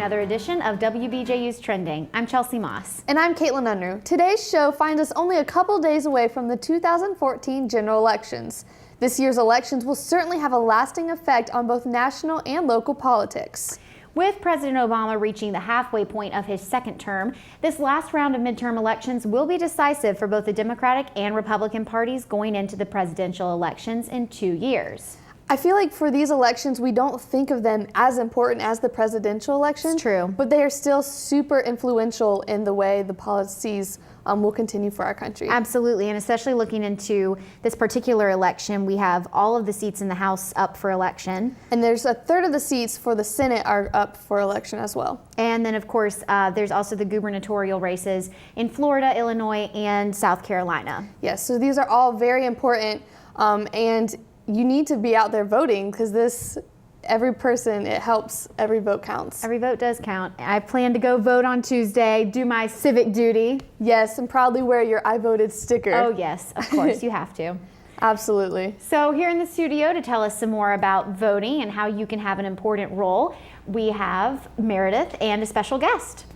another edition of WBJU's Trending. I'm Chelsea Moss. And I'm Caitlin Unruh. Today's show finds us only a couple days away from the 2014 general elections. This year's elections will certainly have a lasting effect on both national and local politics. With President Obama reaching the halfway point of his second term, this last round of midterm elections will be decisive for both the Democratic and Republican parties going into the presidential elections in 2 years. I feel like for these elections, we don't think of them as important as the presidential election. It's true. But they are still super influential in the way the policies will continue for our country. Absolutely, and especially looking into this particular election, we have all of the seats in the House up for election. And there's a third of the seats for the Senate are up for election as well. And then, of course, there's also the gubernatorial races in Florida, Illinois, and South Carolina. Yes, so these are all very important, and you need to be out there voting because every person, it helps, every vote counts. Every vote does count. I plan to go vote on Tuesday, do my civic duty. Yes, and proudly wear your I voted sticker. Oh yes, of course, you have to. Absolutely. So here in the studio to tell us some more about voting and how you can have an important role, we have Meredith and a special guest.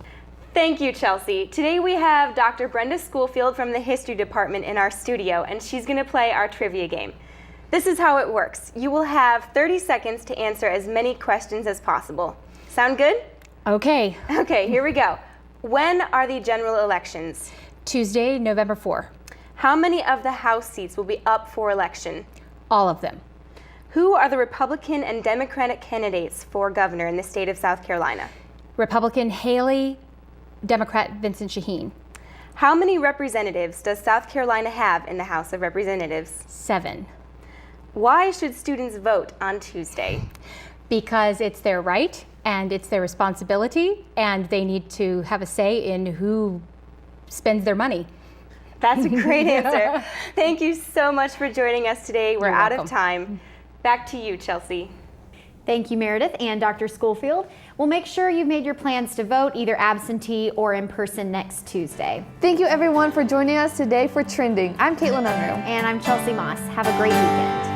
Thank you, Chelsea. Today we have Dr. Brenda Schoolfield from the History Department in our studio, and she's going to play our trivia game. This is how it works. You will have 30 seconds to answer as many questions as possible. Sound good? Okay. Okay, here we go. When are the general elections? Tuesday, November 4. How many of the House seats will be up for election? All of them. Who are the Republican and Democratic candidates for governor in the state of South Carolina? Republican Haley, Democrat Vincent Shaheen. How many representatives does South Carolina have in the House of Representatives? 7. Why should students vote on Tuesday? Because it's their right and it's their responsibility, and they need to have a say in who spends their money. That's a great answer. Thank you so much for joining us today. We're out of time. Back to you, Chelsea. Thank you, Meredith and Dr. Schoolfield. Well, make sure you've made your plans to vote either absentee or in person next Tuesday. Thank you everyone for joining us today for Trending. I'm Caitlin Unruh. And I'm Chelsea Moss. Have a great weekend.